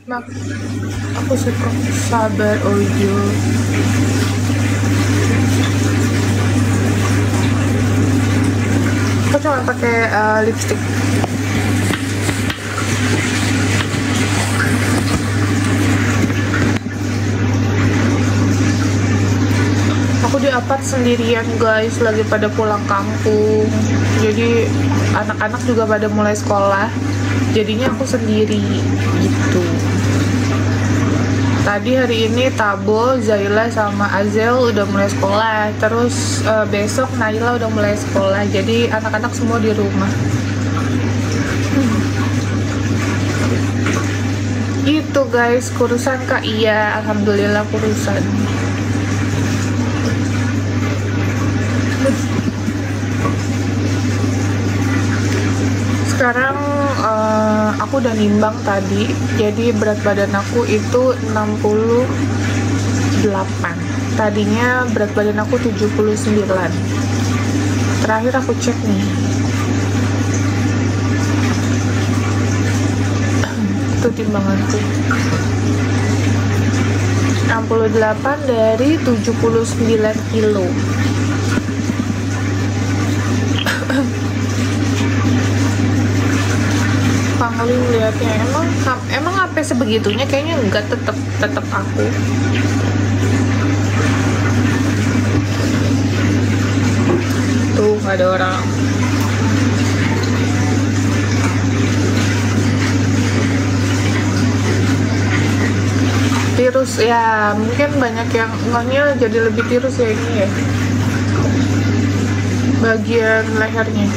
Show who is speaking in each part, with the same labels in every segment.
Speaker 1: Mak, aku suka sabar Ojo. Aku cuma pakai lipstick. Aku di apart sendirian guys, lagi pada pulang kampung. Jadi anak-anak juga pada mulai sekolah. Jadinya aku sendiri gitu. Tadi hari ini Tabo, Zaila sama Azel udah mulai sekolah. Terus besok Naila udah mulai sekolah. Jadi anak-anak semua di rumah. Itu guys, kurusan Kak. Iya, alhamdulillah kurusan. Sekarang aku udah nimbang tadi, jadi berat badan aku itu 68. Tadinya berat badan aku 79. Terakhir aku cek nih, itu timbanganku 68 dari 79 kilo. Pangling liatnya emang apa sebegitunya, kayaknya enggak, tetep aku. Tuh ada orang. Tirus ya, mungkin banyak yang ngehnya jadi lebih tirus ya ini ya, bagian lehernya.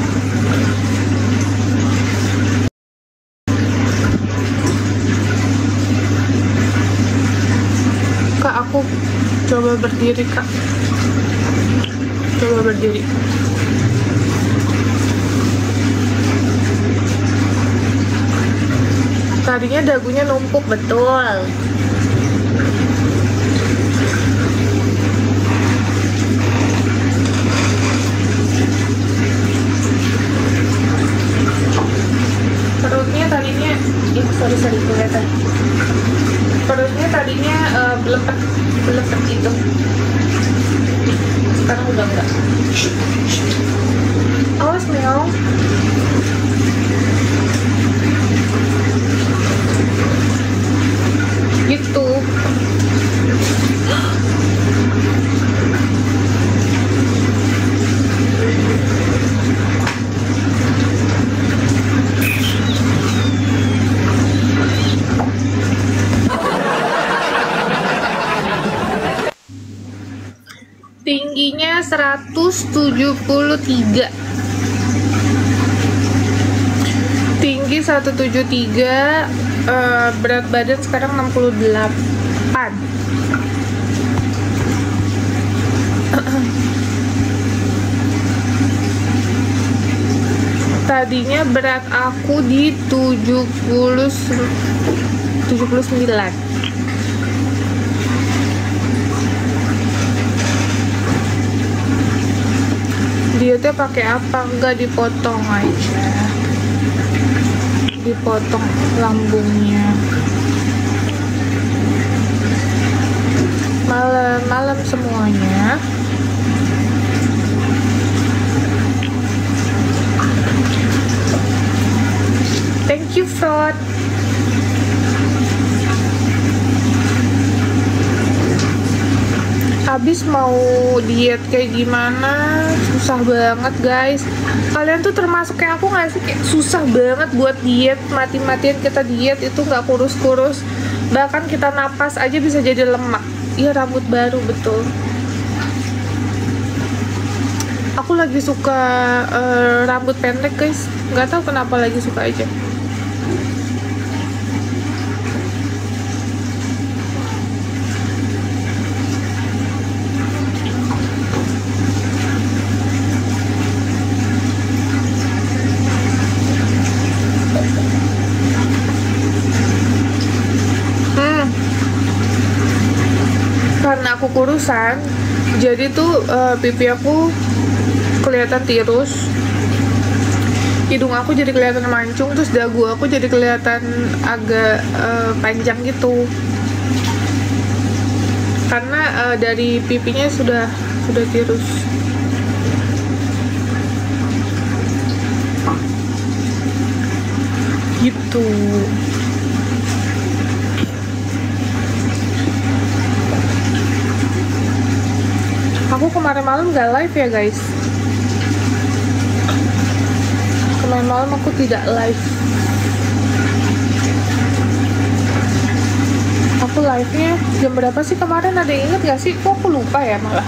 Speaker 1: Kak, aku coba berdiri Kak, coba berdiri. Tadinya dagunya numpuk betul. Perutnya tadinya, sorry kelihatan. Perutnya tadinya belepet gitu. Sekarang udah enggak. Awas meong. Gitu. Tingginya 173. Tinggi 173, berat badan sekarang 68. Tadinya berat aku di 79. Dietnya pakai apa? Enggak, dipotong aja, dipotong lambungnya. Malam semuanya. Thank you Fraud. Habis mau diet kayak gimana, susah banget guys. Kalian tuh termasuk kayak aku gak sih, kayak susah banget buat diet, mati-matian kita diet itu gak kurus-kurus, bahkan kita napas aja bisa jadi lemak. Iya, rambut baru betul. Aku lagi suka rambut pendek guys, nggak tahu kenapa, lagi suka aja. Karena aku kurusan, jadi tuh pipi aku kelihatan tirus. hidung aku jadi kelihatan mancung, terus dagu aku jadi kelihatan agak panjang gitu, karena dari pipinya sudah tirus gitu. Aku kemarin malam gak live ya guys, kemarin malam aku tidak live. Aku live nya jam berapa sih kemarin, ada yang inget gak sih? Kok aku lupa ya malah.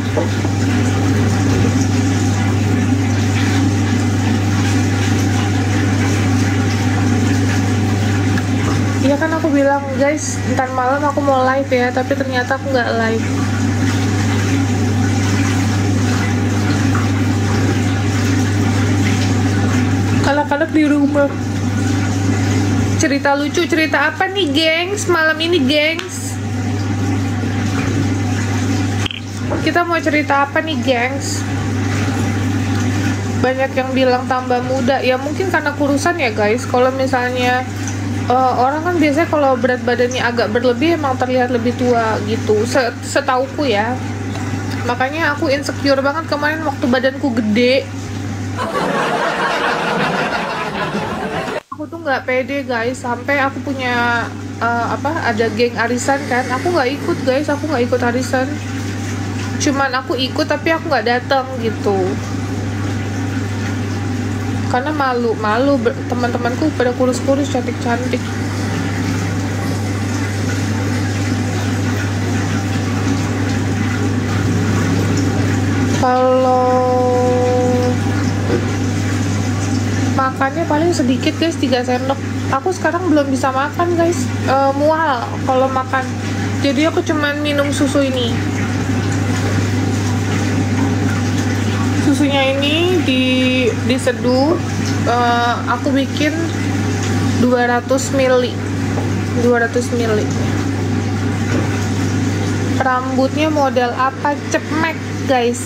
Speaker 1: Iya kan aku bilang guys, ntar malam aku mau live ya, tapi ternyata aku nggak live. Anak-anak di rumah. Cerita lucu, cerita apa nih gengs malam ini gengs? Kita mau cerita apa nih gengs? Banyak yang bilang tambah muda, ya mungkin karena kurusan ya guys. Kalau misalnya orang kan biasanya kalau berat badannya agak berlebih emang terlihat lebih tua gitu, setauku ya. Makanya aku insecure banget kemarin waktu badanku gede. Aku tuh nggak pede guys, sampai aku punya ada geng arisan kan, aku nggak ikut guys, aku nggak ikut arisan. Cuman aku ikut tapi aku nggak datang gitu, karena malu teman-temanku pada kurus-kurus cantik-cantik. Kalau makannya paling sedikit guys, 3 sendok. Aku sekarang belum bisa makan guys, mual kalau makan, jadi aku cuman minum susu ini. Susunya ini diseduh, aku bikin 200 ml. Rambutnya model apa? Cepmek guys.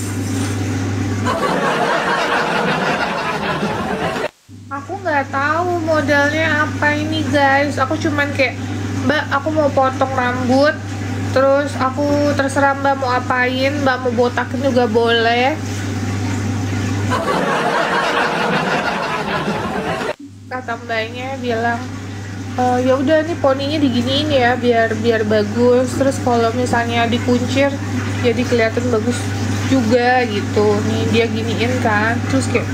Speaker 1: Aku nggak tahu modelnya apa ini guys, aku cuman kayak, mbak aku mau potong rambut, terus aku terserah mbak mau apain, mbak mau botakin juga boleh. Kata mbaknya bilang, ya udah nih poninya diginiin ya biar bagus, terus kalau misalnya dikuncir jadi kelihatan bagus juga gitu. Nih dia giniin kan, terus kayak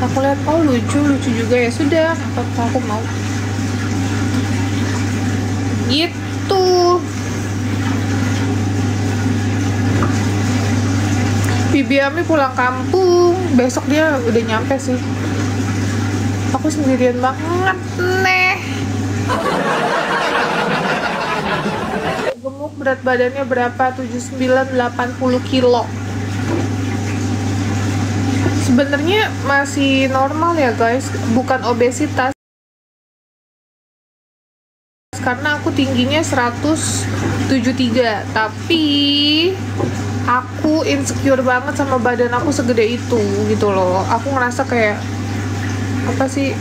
Speaker 1: aku lihat, oh lucu juga, ya sudah aku mau gitu. Bibi Ami pulang kampung, besok dia udah nyampe sih. Aku sendirian banget nih. Gemuk, berat badannya berapa? 79-80 kilo. Sebenarnya masih normal ya guys, bukan obesitas. Karena aku tingginya 173, tapi aku insecure banget sama badan aku segede itu gitu loh. Aku ngerasa kayak apa sih,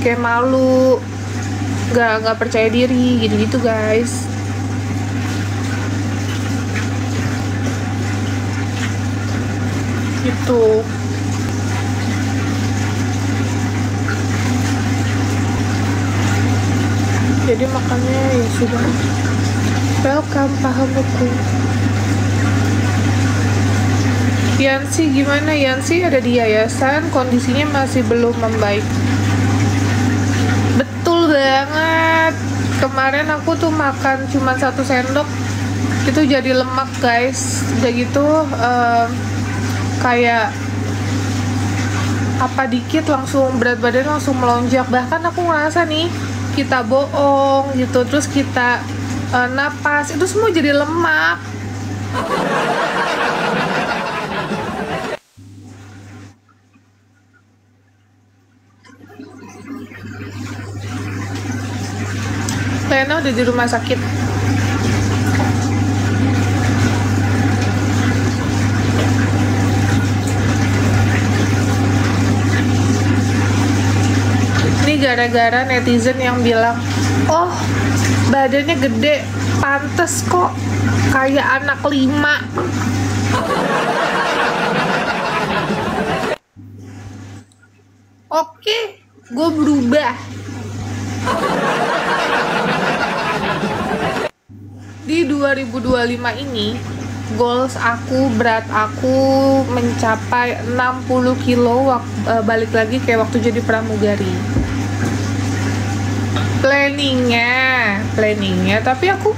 Speaker 1: kayak malu, nggak percaya diri gitu guys. Gitu. Jadi makanya ya sudah, welcome pahamku. Yansi gimana? Yansi ada di yayasan, kondisinya masih belum membaik. Betul banget, kemarin aku tuh makan cuma 1 sendok itu jadi lemak guys. Udah gitu kayak apa dikit langsung berat badan langsung melonjak. Bahkan aku ngerasa nih, kita bohong gitu, terus kita napas, itu semua jadi lemak. Lena udah di rumah sakit. gara-gara netizen yang bilang, oh badannya gede, pantes kok kayak anak 5. Oke, gue berubah. Di 2025 ini, goals aku, berat aku mencapai 60 kilo balik lagi kayak waktu jadi pramugari. Planningnya, tapi aku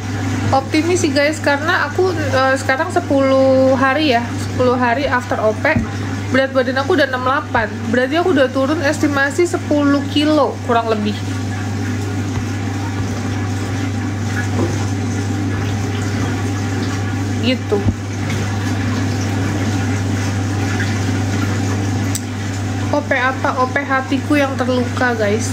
Speaker 1: optimis sih guys, karena aku sekarang 10 hari after OP, berat badan aku udah 68, berarti aku udah turun estimasi 10 kilo kurang lebih. Gitu. OP apa? OP hatiku yang terluka guys.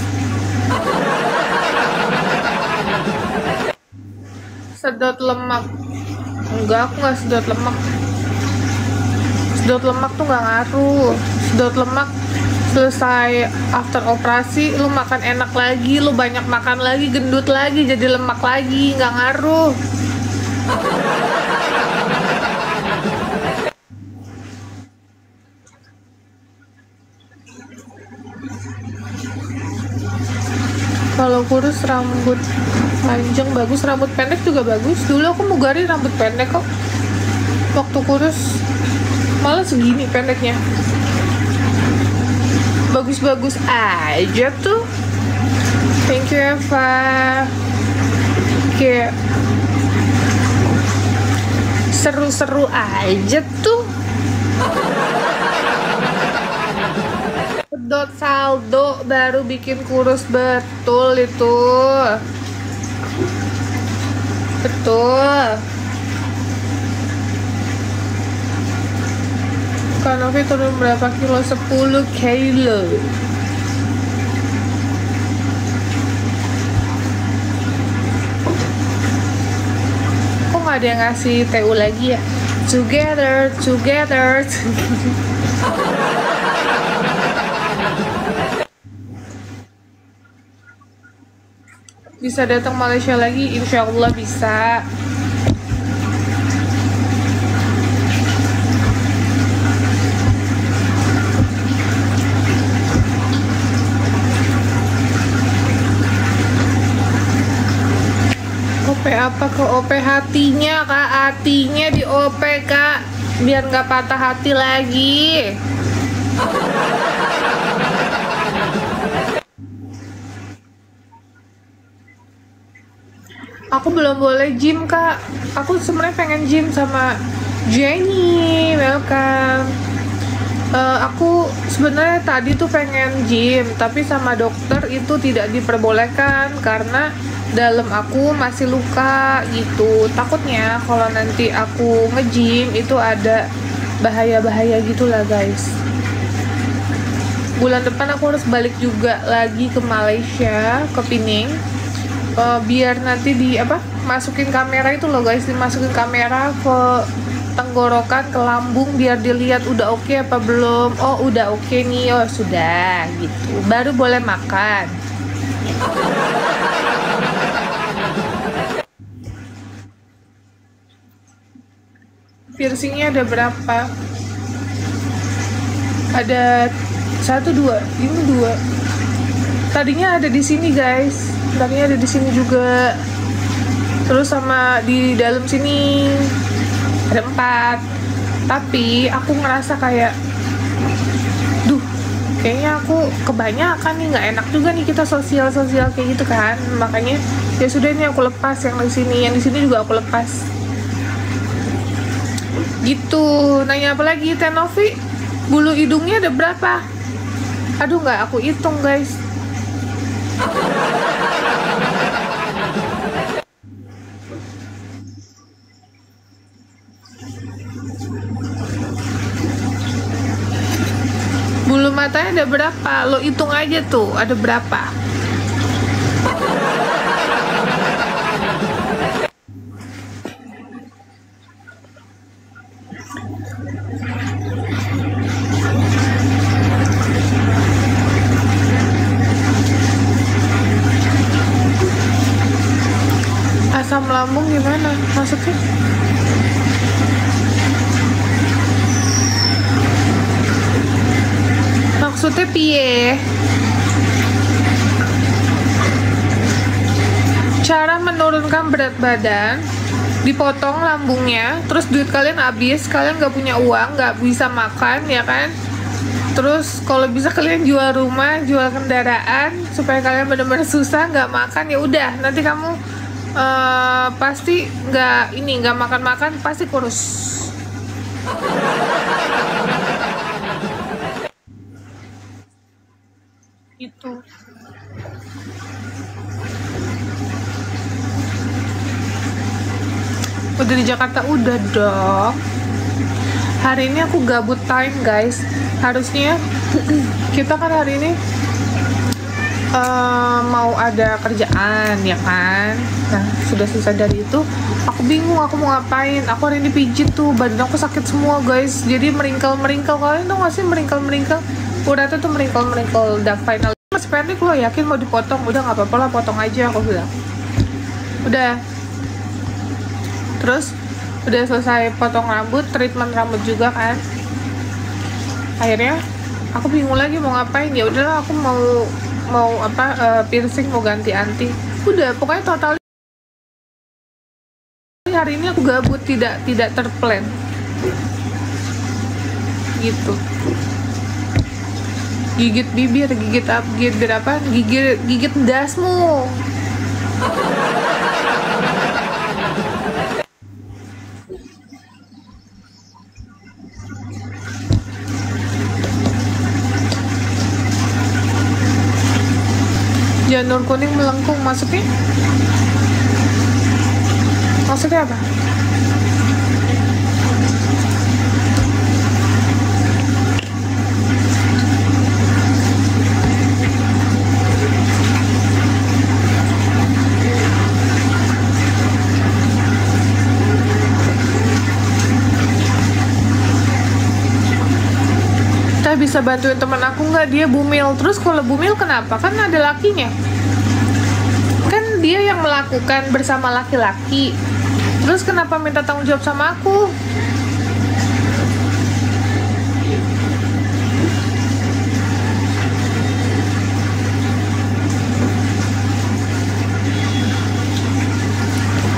Speaker 1: Sedot lemak. Enggak, aku nggak sedot lemak. Sedot lemak tuh nggak ngaruh. Sedot lemak selesai after operasi, lu makan enak lagi, lu banyak makan lagi, gendut lagi, jadi lemak lagi, nggak ngaruh. Kalau kurus rambut panjang bagus, rambut pendek juga bagus. Dulu aku mugari rambut pendek kok. Waktu kurus malah segini pendeknya. Bagus-bagus aja tuh. Thank you Eva. Kayak seru-seru aja tuh. Sedot saldo baru bikin kurus, betul itu. Betul. Kak Novi turun berapa kilo? 10 kilo. Kok nggak ada yang ngasih TU lagi ya? Together. Bisa datang Malaysia lagi? Insya Allah bisa. OP apa ke OP hatinya kak? Hatinya di OP kak, biar nggak patah hati lagi. Aku belum boleh gym kak. Aku sebenarnya pengen gym sama Jenny. Welcome. Aku sebenarnya tadi tuh pengen gym, tapi sama dokter itu tidak diperbolehkan karena dalam aku masih luka gitu. Takutnya kalau nanti aku nge-gym itu ada bahaya-bahaya gitulah guys. Bulan depan aku harus balik juga lagi ke Malaysia, ke Penang. Biar nanti masukin kamera itu loh guys, dimasukin kamera ke tenggorokan, ke lambung, biar dilihat udah oke apa belum. Oh udah oke nih, oh sudah gitu, baru boleh makan. Piercingnya ada berapa? Ada 1, 2, ini 2. Tadinya ada di sini guys. Tadinya ada di sini juga, terus sama di dalam sini ada 4, tapi aku ngerasa kayak kayaknya aku kebanyakan nih, nggak enak juga nih kita sosial kayak gitu kan. Makanya ya sudah, ini aku lepas yang di sini juga aku lepas gitu. Nanya apa lagi Teh Novi? Bulu hidungnya ada berapa? Aduh nggak aku hitung guys. Bulu matanya ada berapa? Lo hitung aja tuh, ada berapa? asam lambung gimana maksudnya? Maksudnya piye? Cara menurunkan berat badan, dipotong lambungnya, terus duit kalian habis, kalian nggak punya uang, nggak bisa makan, ya kan? Terus kalau bisa kalian jual rumah, jual kendaraan, supaya kalian benar-benar susah nggak makan, ya udah nanti kamu pasti nggak makan pasti kurus. Itu. Udah di Jakarta udah dong. Hari ini aku gabut time guys. Harusnya kita kan hari ini mau ada kerjaan ya kan. Nah sudah selesai dari itu, aku bingung aku mau ngapain. Aku hari ini pijit tuh, badan aku sakit semua guys. Jadi meringkel. Kalian tuh nggak sih meringkel? Udah tuh meringkel dark final. Mas pendek lo yakin mau dipotong? Udah nggak apa-apa lah, potong aja aku bilang. Udah. Terus udah selesai potong rambut, treatment rambut juga kan. Akhirnya aku bingung lagi mau ngapain. Ya udahlah aku mau piercing, mau ganti anting. Udah pokoknya total hari ini aku gabut, tidak terplan gitu. Gigit bibir, gigit apa? Gigit dasmu. Janur kuning melengkung maksudnya? Maksudnya apa? Kita bisa bantuin teman aku nggak? Dia bumil. Terus kalau bumil kenapa? Kan ada lakinya. Kan dia yang melakukan bersama laki-laki. Terus kenapa minta tanggung jawab sama aku?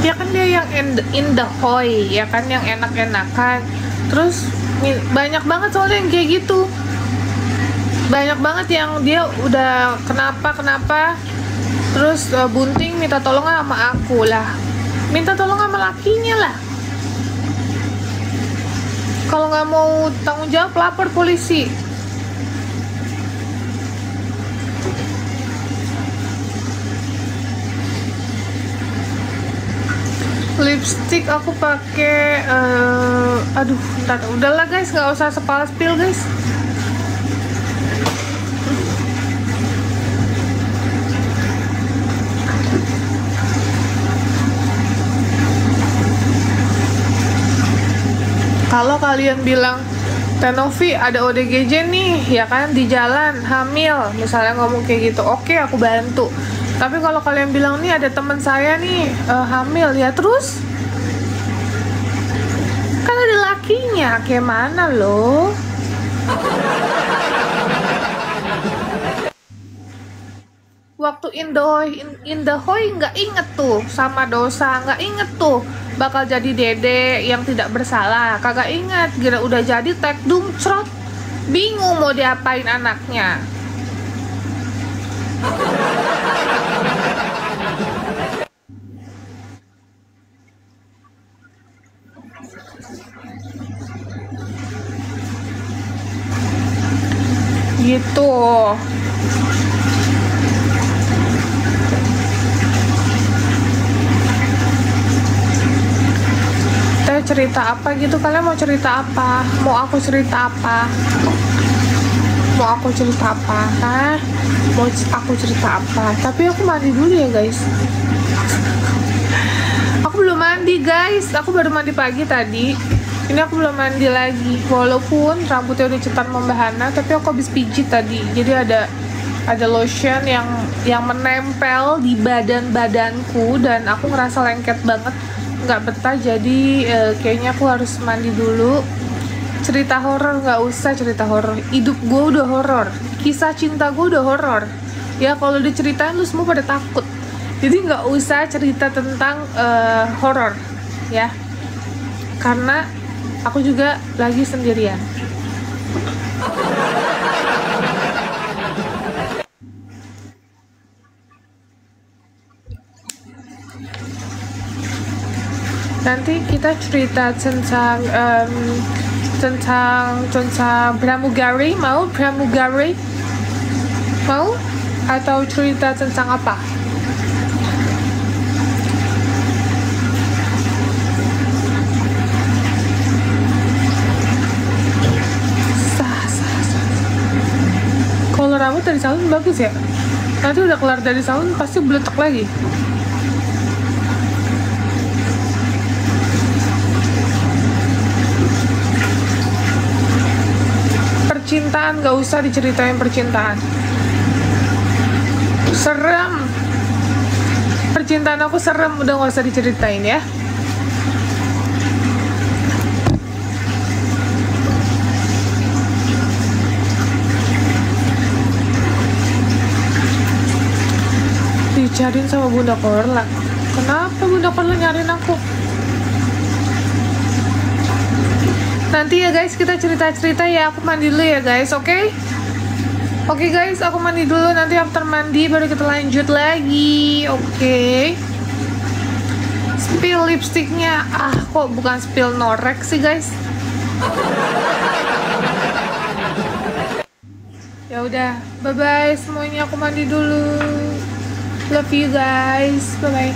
Speaker 1: Ya kan dia yang in the hoy, ya kan yang enak-enakan. Terus banyak banget soalnya yang kayak gitu. Banyak banget yang dia udah kenapa terus bunting minta tolong sama aku lah, minta tolong sama lakinya lah. Kalau nggak mau tanggung jawab lapor polisi. Lipstick aku pakai aduh ntar udahlah guys, nggak usah spill guys. Kalau kalian bilang Tenovi ada ODGJ nih ya kan di jalan hamil misalnya ngomong kayak gitu, oke aku bantu. Tapi kalau kalian bilang nih ada teman saya nih hamil, ya terus kan ada lakinya, kayak mana loh? Waktu in the hoy nggak inget tuh sama dosa, nggak inget tuh bakal jadi dede yang tidak bersalah, kagak inget. Gila udah jadi tek dumcrot, bingung mau diapain anaknya. Gitu. Teh cerita apa gitu? Kalian mau cerita apa? Mau aku cerita apa? Mau aku cerita apa? Hah? Mau aku cerita apa? Tapi aku mandi dulu ya guys. Aku belum mandi guys. Aku baru mandi pagi tadi. Ini aku belum mandi lagi. Walaupun rambutnya udah cetar membahana, tapi aku habis pijit tadi. Jadi ada ada lotion yang menempel di badanku dan aku ngerasa lengket banget, nggak betah. Jadi kayaknya aku harus mandi dulu. Cerita horor nggak usah cerita horor, hidup gue udah horor, kisah cinta gue udah horor ya. Kalau diceritain lu semua pada takut, jadi nggak usah cerita tentang horor ya, karena aku juga lagi sendirian. Nanti kita cerita tentang pramugari. Mau pramugari? Mau? Atau cerita tentang apa? Kalau rambut dari salon bagus ya. Nanti udah kelar dari salon pasti beletak lagi. Percintaan gak usah diceritain, percintaan serem. Percintaan aku serem, udah gak usah diceritain ya. Dicariin sama Bunda Korla. Kenapa Bunda Korla nyariin aku? Nanti ya guys, kita cerita-cerita ya. Aku mandi dulu ya guys, oke? Oke guys, aku mandi dulu. Nanti after mandi baru kita lanjut lagi, oke? Spill lipstiknya. Kok bukan spill norek sih guys? Ya udah, bye bye semuanya. Aku mandi dulu. Love you guys, bye bye.